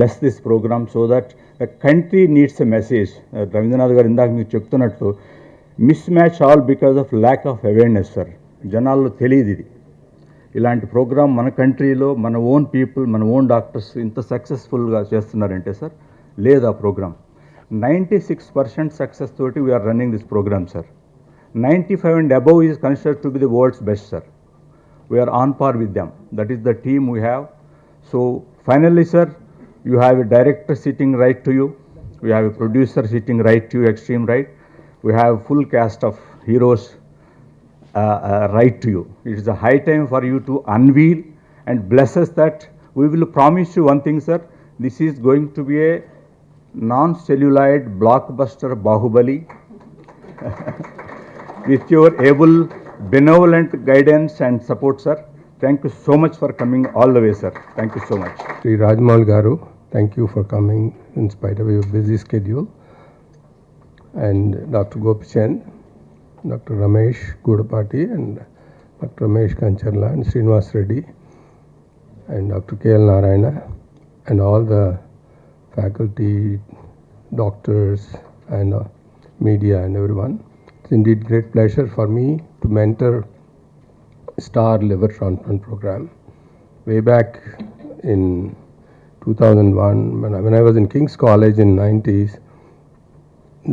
bless this program so that the country needs a message. Ravindranath garu indaaka meer cheptunnattu mismatch all because of lack of awareness, sir. జనాల్లో తెలియదు ఇది. ఇలాంటి programme మన కంట్రీలో మన own people, మన own doctors ఇంత సక్సెస్ఫుల్గా చేస్తున్నారంటే సార్, లేదు ఆ ప్రోగ్రామ్. 96% సక్సెస్ తోటి we are running this program, sir. 95 and above is considered to be the world's best, sir. We are on par with them. That is the team we have. So finally, sir, you have a director sitting right to you. We have a producer sitting right to you, extreme right. We have full cast of heroes right to you. It is a high time for you to unveil and bless us that we will promise you one thing, sir. This is going to be a non-celluloid blockbuster Bahubali with your able, benevolent guidance and support, sir. Thank you so much for coming all the way, sir. Thank you so much. Sri Rajamouli garu, thank you for coming in spite of your busy schedule. And Dr. Gopichan, Dr. Ramesh Gudapati, and Dr. Ramesh Kancharla, and Srinivas Reddy, and Dr. K.L. Narayana, and all the faculty, doctors, and media, and everyone. It's indeed great pleasure for me to mentor Star Liver Transplant Program. Way back in 2001, when I was in King's College in 90s,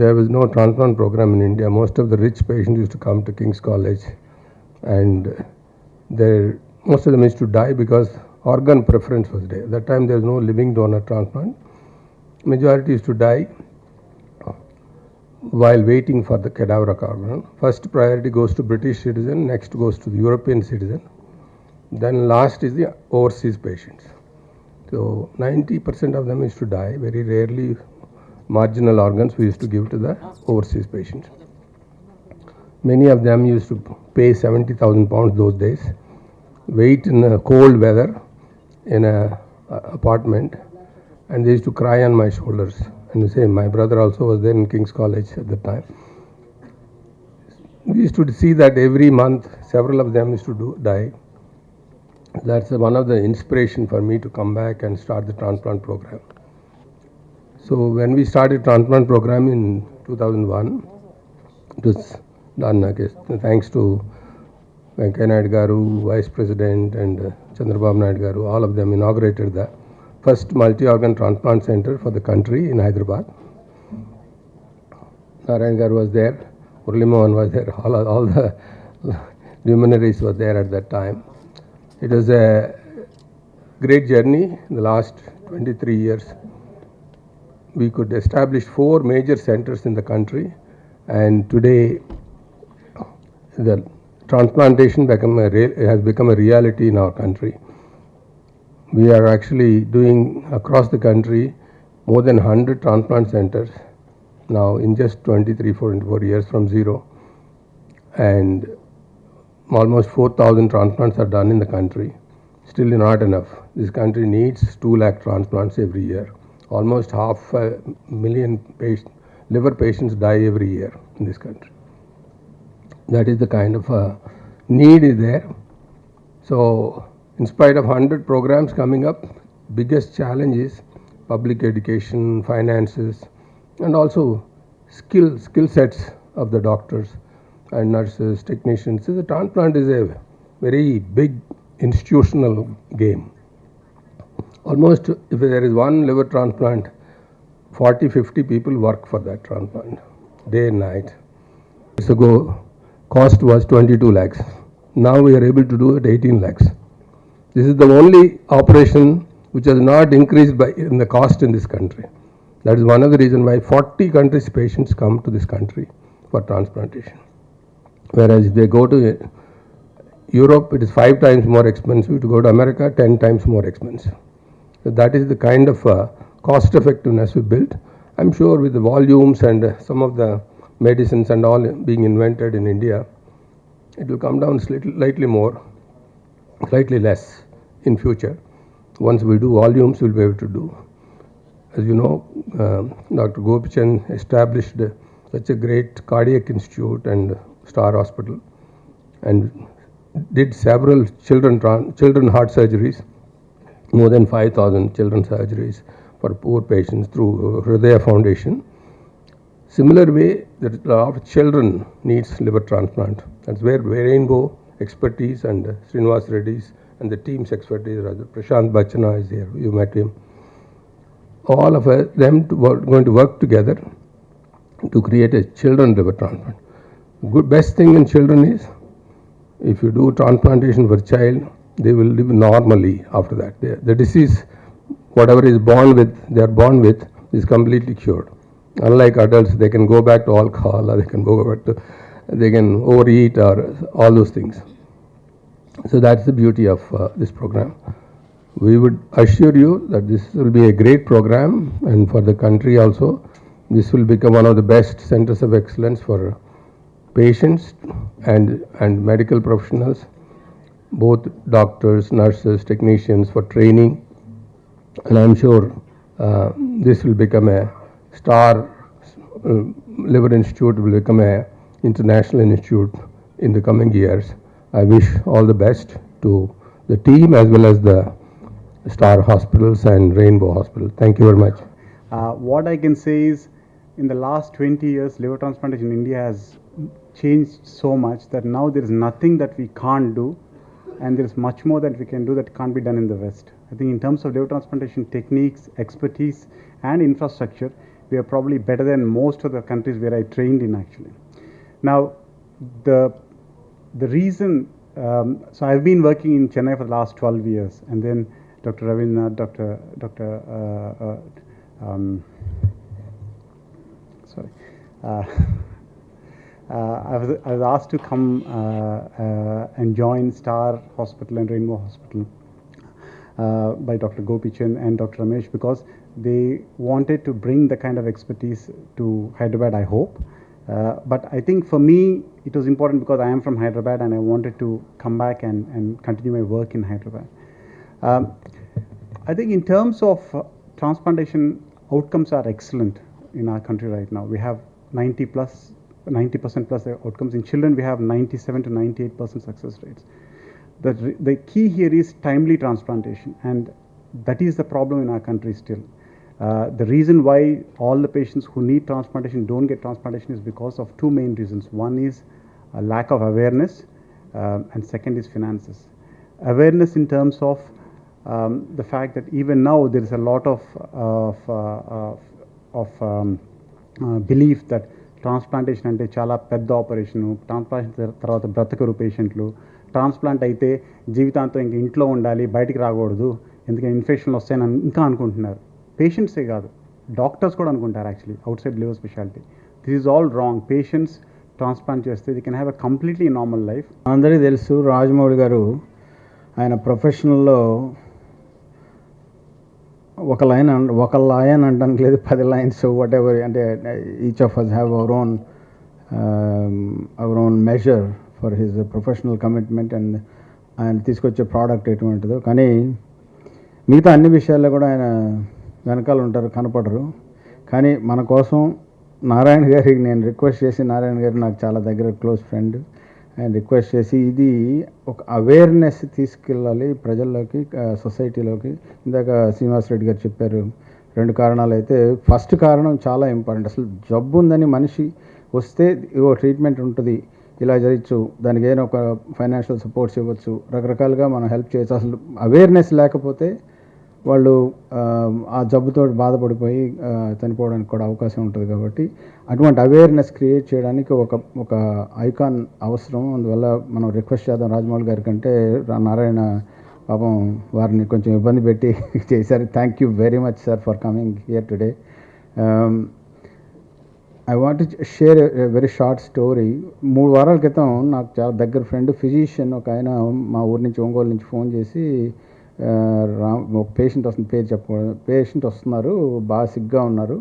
there was no transplant program in India. Most of the rich patients used to come to King's College, and most of them used to die because organ preference was there. At that time there was no living donor transplant. Majority used to die while waiting for the cadaver organ. First priority goes to British citizen, next goes to the European citizen, then last is the overseas patients. So 90% of them used to die. Very rarely marginal organs we used to give to the overseas patients. Many of them used to pay 70,000 pounds those days, wait in the cold weather in a apartment, and they used to cry on my shoulders. And the same, my brother also was there in King's College at the time. We used to see that every month several of them used to die. That's one of the inspiration for me to come back and start the transplant program. So when we started transplant program in 2001, it was done, thanks to Venkaiah Naidu garu, Vice President, and Chandrababu Naidu garu, all of them inaugurated the first multi-organ transplant center for the country in Hyderabad. Narayan garu was there, Murali Mohan was there, all the luminaries were there at that time. It was a great journey in the last 23 years. We could establish 4 major centers in the country, and today the transplantation has become a reality in our country. We are actually doing across the country more than 100 transplant centers now in just 24 years from zero, and almost 4,000 transplants are done in the country. Still not enough. This country needs 2 lakh transplants every year. Almost 500,000 liver patients die every year in this country. That is the kind of need is there. So in spite of 100 programs coming up, biggest challenge is public education, finances, and also skill sets of the doctors and nurses, technicians. So the transplant is a very big institutional game. Almost if there is one liver transplant, 40-50 people work for that transplant day and night. Years ago, cost was 22 lakhs. Now we are able to do it 18 lakhs. This is the only operation which has not increased by in the cost in this country. That is one of the reasons why 40 countries' patients come to this country for transplantation. Whereas if they go to Europe, it is 5 times more expensive. To go to America, 10 times more expensive. So that is the kind of cost effectiveness we built. I'm sure with the volumes and some of the medicines and all being invented in India, it will come down slightly more, slightly less in future. Once we do volumes, we'll be able to do. As you know, Dr. Gopichan established such a great cardiac institute and Star Hospital, and did several children heart surgeries, more than 5,000 children surgeries for poor patients through Hridaya Foundation. Similar way, there are a lot of children needs liver transplant. That's where Rainbow expertise and Srinivas Reddy's and the team's expertise, Prashant Bachana is here, you met him. All of them going to work together to create a children liver transplant. Good best thing in children is if you do transplantation for a child, they will live normally after that. The disease, whatever is they are born with, is completely cured. Unlike adults, they can go back to alcohol, or they can overeat, or all those things. So that's the beauty of this program. We would assure you that this will be a great program, and for the country also, this will become one of the best centers of excellence for patients and medical professionals, both doctors, nurses, technicians, for training. And I'm sure this will become a star liver institute, will become a international institute in the coming years. I wish all the best to the team as well as the Star Hospitals and Rainbow Hospital. Thank you very much. What I can say is, in the last 20 years, liver transplantation in India has changed so much that now there is nothing that we can't do, and there is much more that we can do that can't be done in the West. I think in terms of liver transplantation techniques, expertise, and infrastructure, we are probably better than most of the countries where I trained in actually. Now, the reason, so I've been working in Chennai for the last 12 years, and then Dr. Ravindra, I was asked to come and join Star Hospital and Rainbow Hospital by Dr. Gopichan and Dr. Ramesh, because they wanted to bring the kind of expertise to Hyderabad, I hope. But I think for me, it was important because I am from Hyderabad and I wanted to come back and continue my work in Hyderabad. I think in terms of transplantation, outcomes are excellent in our country right now. We have 90% plus outcomes. In children, we have 97 to 98% success rates. The key here is timely transplantation, and that is the problem in our country still. The reason why all the patients who need transplantation don't get transplantation is because of two main reasons. One is a lack of awareness, and second is finances. Awareness in terms of the fact that even now there is a lot of belief that transplantation అంటే చాలా పెద్ద operation, transplantation తర్వాత బ్రతకరు పేషెంట్లు, transplant అయితే జీవితాంతం ఇంక ఇంట్లో ఉండాలి, బయటికి రాకూడదు, ఎందుకంటే ఇన్ఫెక్షన్లు వస్తాయని ఇంకా అనుకుంటున్నారు. పేషెంట్సే కాదు, డాక్టర్స్ కూడా అనుకుంటారు actually outside liver speciality. This is all wrong. Patients transplant చేస్తే they can have a completely normal life. అందరికీ తెలుసు, రాజమౌళి గారు ఆయన ప్రొఫెషనల్లో ఒక లైన్ అనడానికి లేదు, 10 లైన్స్ వాట్ ఎవర్, అంటే each of us have our own measure for his professional commitment and ఆయన తీసుకొచ్చే ప్రోడక్ట్ ఎటువంటిదో. కానీ మిగతా అన్ని విషయాల్లో కూడా ఆయన వెనకాల ఉంటారు, కనపడరు. కానీ మన కోసం నారాయణ గారికి నేను రిక్వెస్ట్ చేసి, నారాయణ గారు నాకు చాలా దగ్గర క్లోజ్ ఫ్రెండ్, ఆయన రిక్వెస్ట్ చేసి ఇది ఒక అవేర్నెస్ తీసుకెళ్ళాలి ప్రజల్లోకి, సొసైటీలోకి. ఇందాక శ్రీనివాస్ రెడ్డి గారు చెప్పారు 2 కారణాలు. అయితే ఫస్ట్ కారణం చాలా ఇంపార్టెంట్. అసలు జబ్బు ఉందని మనిషి వస్తే ఓ ట్రీట్మెంట్ ఉంటుంది, ఇలా చేయొచ్చు, దానికి ఏదైనా ఒక ఫైనాన్షియల్ సపోర్ట్స్ ఇవ్వచ్చు, రకరకాలుగా మనం హెల్ప్ చేయొచ్చు. అసలు అవేర్నెస్ లేకపోతే వాళ్ళు ఆ జబ్బుతో బాధపడిపోయి చనిపోవడానికి కూడా అవకాశం ఉంటుంది కాబట్టి అటువంటి అవేర్నెస్ క్రియేట్ చేయడానికి ఒక ఐకాన్ అవసరం. అందువల్ల మనం రిక్వెస్ట్ చేద్దాం రాజమౌళి గారి కంటే నారాయణ పాపం వారిని కొంచెం ఇబ్బంది పెట్టి చేశారు. Thank you very much sir for coming here today. I want share a very short story. 3 వారాల క్రితం నాకు చాలా దగ్గర ఫ్రెండ్ ఫిజిషియన్ ఒక ఆయన మా ఊరి నుంచి ఒంగోలు నుంచి ఫోన్ చేసి ఒక పేషెంట్ వస్తుంది, పేరు చెప్పకూడదు, పేషెంట్ వస్తున్నారు, బాగా సిగ్గా ఉన్నారు,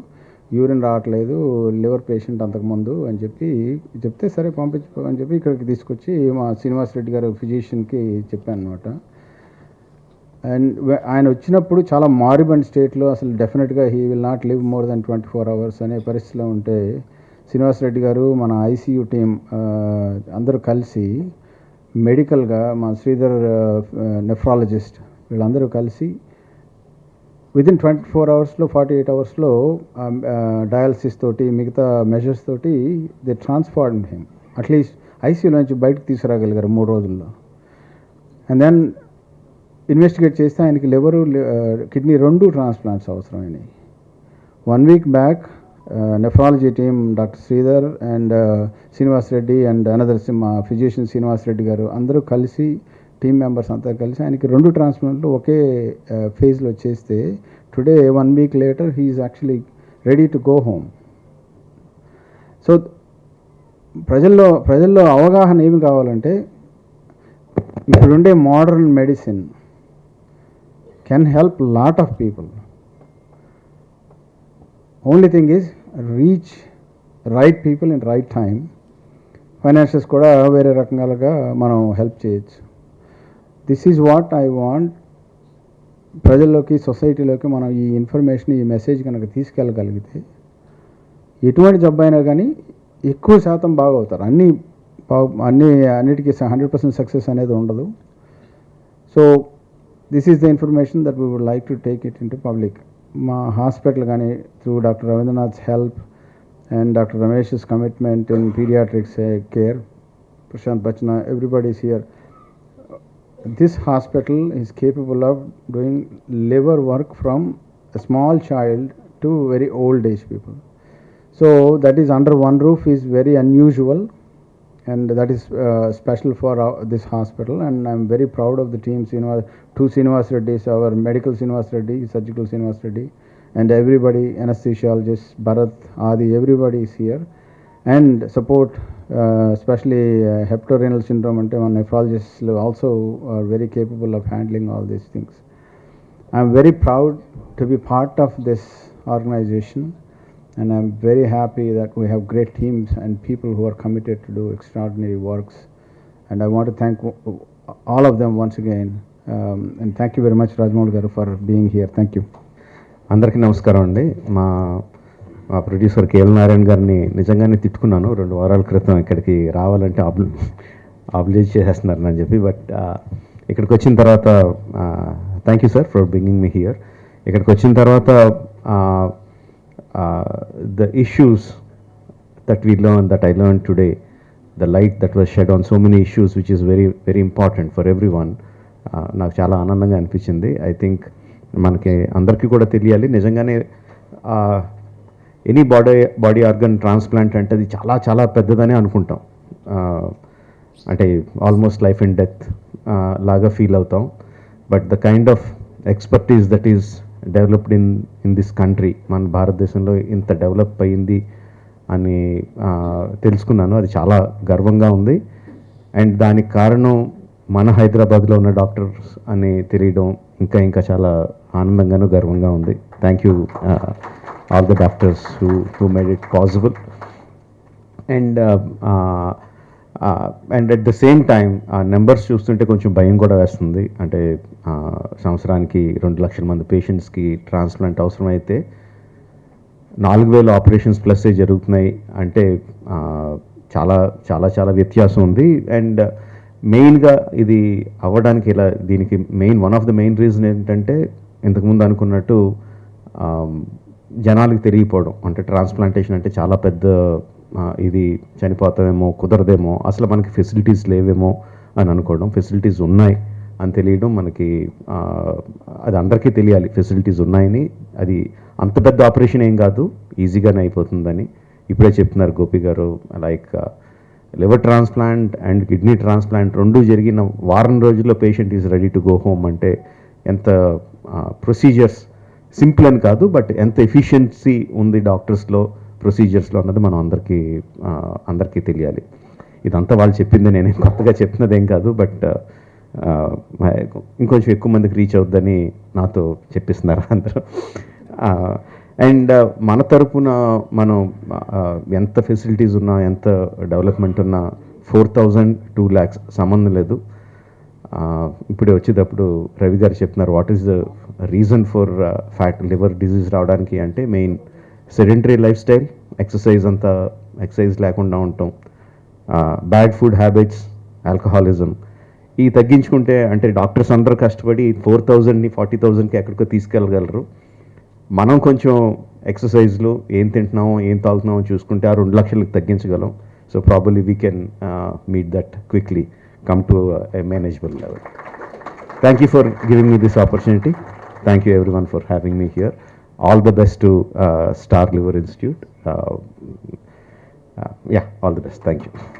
యూరిన్ రావట్లేదు, లివర్ పేషెంట్ అంతకుముందు అని చెప్తే సరే పంపించు అని చెప్పి ఇక్కడికి తీసుకొచ్చి మా శ్రీనివాస్ రెడ్డి గారు ఫిజిషియన్కి చెప్పాను అనమాట. అండ్ ఆయన వచ్చినప్పుడు చాలా మారిబండ్ స్టేట్లో అసలు డెఫినెట్గా he will not live more than 24 hours అనే పరిస్థితిలో ఉంటే శ్రీనివాస్ రెడ్డి గారు మన ఐసీయూ టీం అందరూ కలిసి మెడికల్గా మా శ్రీధర్ నెఫ్రాలజిస్ట్ వీళ్ళందరూ కలిసి విదిన్ 24 hours 48 hours డయాలసిస్ తోటి మిగతా మెజర్స్ తోటి they transformed him. At least ICU నుంచి బయటకు తీసుకురాగలిగారు 3 రోజుల్లో. అండ్ దెన్ ఇన్వెస్టిగేట్ చేస్తే ఆయనకి లివరు కిడ్నీ 2 ట్రాన్స్ప్లాంట్స్ అవసరమైనాయి. 1 week back nephrology team doctor Sridhar and Srinivas Reddy and another మా ఫిజిషియన్ శ్రీనివాస్ రెడ్డి గారు అందరూ కలిసి టీమ్ మెంబర్స్ అంతా కలిసి ఆయనకి 2 ట్రాన్స్ప్లాంట్లు ఒకే ఫేజ్లో చేస్తే today 1 week later he is actually ready to go home. So ప్రజల్లో అవగాహన ఏమి కావాలంటే ఇప్పుడుండే modern medicine can help lot of people. Only thing is reach right people in right time. Financials కూడా వేరే రకంగా మనం హెల్ప్ చేయొచ్చు. This is what I want. ప్రజల్లోకి సొసైటీలోకి మనం ఈ ఇన్ఫర్మేషన్ ఈ మెసేజ్ కనుక తీసుకెళ్ళగలిగితే ఎటువంటి జబ్బు అయినా కానీ ఎక్కువ శాతం బాగవుతారు. అన్నిటికీ 100% సక్సెస్ అనేది ఉండదు. So this is the information that we would like to take it into public. మా హాస్పిటల్ కానీ through Dr. Ravindranath's help and Dr. Ramesh's commitment in pediatrics care, Prashant Bachna, everybody is here. This hospital is capable of doing liver work from a small child to very old age people. So that is under one roof is very unusual. And that is special for this hospital, and I'm very proud of the team. Two Srinivas Reddys, our medical Srinivas Reddy, surgical Srinivas Reddy, and everybody, anesthesiologists, Bharat, Adi, everybody is here. And support, especially hepatorenal syndrome, and nephrologists also are very capable of handling all these things. I'm very proud to be part of this organization. And I'm very happy that we have great teams and people who are committed to do extraordinary works. And I want to thank all of them once again. And thank you very much, Rajamouli garu, for being here. Thank you. అందరికీ నమస్కారం అండి. మా producer KL Narayana గారిని నిజంగానే తిట్టుకున్నాను 2 వారాల క్రితం ఇక్కడికి రావాలంటే ఆబ్లిజ్ చేసేస్తున్నారు అని చెప్పి. బట్ ఇక్కడికి వచ్చిన తర్వాత thank you sir for bringing me here. ఇక్కడికి వచ్చిన తర్వాత the issues that I learned today, the light that was shed on so many issues which is very very important for everyone, నాకు చాలా ఆనందంగా అనిపించింది. ఐ థింక్ మనకి అందరికీ కూడా తెలియాలి నిజంగానే ఎనీ బాడీ ఆర్గన్ ట్రాన్స్ప్లాంట్ అంటే అది చాలా చాలా పెద్దదని అనుకుంటాం. అంటే ఆల్మోస్ట్ లైఫ్ అండ్ డెత్ లాగా ఫీల్ అవుతాం. But the kind of expertise that is developed in this country, మన భారతదేశంలో ఇంత డెవలప్ అయ్యింది అని తెలుసుకున్నాను. అది చాలా గర్వంగా ఉంది. అండ్ దానికి కారణం మన హైదరాబాద్లో ఉన్న డాక్టర్స్ అని తెలియడం ఇంకా చాలా ఆనందంగాను గర్వంగా ఉంది. Thank you all the doctors who made it possible. And at the same time ఆ నెంబర్స్ చూస్తుంటే కొంచెం భయం కూడా వేస్తుంది. అంటే సంవత్సరానికి 2 లక్షల మంది పేషెంట్స్కి ట్రాన్స్ప్లాంట్ అవసరమైతే 4,000 ఆపరేషన్స్ ప్లస్ జరుగుతున్నాయి అంటే చాలా చాలా చాలా వ్యత్యాసం ఉంది. అండ్ మెయిన్గా ఇది అవ్వడానికి దీనికి one of the main reason ఏంటంటే ఇంతకుముందు అనుకున్నట్టు జనాలకు తెలియకపోవడం. అంటే ట్రాన్స్ప్లాంటేషన్ అంటే చాలా పెద్ద ఇది చనిపోతామేమో, కుదరదేమో, అసలు మనకి ఫెసిలిటీస్ లేవేమో అని అనుకోవడం. ఫెసిలిటీస్ ఉన్నాయి, అని తెలియడం మనకి అది అందరికీ తెలియాలి ఫెసిలిటీస్ ఉన్నాయని. అది అంత పెద్ద ఆపరేషన్ ఏం కాదు, ఈజీగానే అయిపోతుందని ఇప్పుడే చెప్తున్నారు గోపి గారు. Like liver transplant and kidney transplant రెండు జరిగిన వారం రోజుల్లో patient is ready to go home అంటే ఎంత ప్రొసీజర్స్ సింపుల్ అని కాదు, బట్ ఎంత ఎఫిషియన్సీ ఉంది డాక్టర్స్లో ప్రొసీజర్స్లో అన్నది మనం అందరికీ తెలియాలి. ఇదంతా వాళ్ళు చెప్పింది, నేను కొత్తగా చెప్తున్నదేం కాదు, బట్ ఇంకొంచెం ఎక్కువ మందికి రీచ్ అవుద్దని నాతో చెప్పిస్తున్నారు అందరూ. అండ్ మన తరపున మనం ఎంత ఫెసిలిటీస్ ఉన్నా, ఎంత డెవలప్మెంట్ ఉన్నా 4,000 2 lakhs సంబంధం లేదు. ఇప్పుడే వచ్చేటప్పుడు రవి గారు చెప్తున్నారు what is the reason for liver disease రావడానికి అంటే main sedentary life style, exercise లేకుండా ఉండటం, బ్యాడ్ ఫుడ్ హ్యాబిట్స్, ఆల్కహాలిజం. ఈ తగ్గించుకుంటే అంటే డాక్టర్స్ అందరూ కష్టపడి 4,000ని 40,000కి ఎక్కడికో తీసుకెళ్ళగలరు. మనం కొంచెం ఎక్సర్సైజ్లు ఏం తింటున్నామో ఏం తాగుతున్నామో చూసుకుంటే ఆ 2 లక్షలకు తగ్గించగలం. So probably we can meet that quickly, come to a manageable level. Thank you for giving me this opportunity. Thank you everyone for having me here. All the best to Star Liver Institute. Yeah, all the best. Thank you.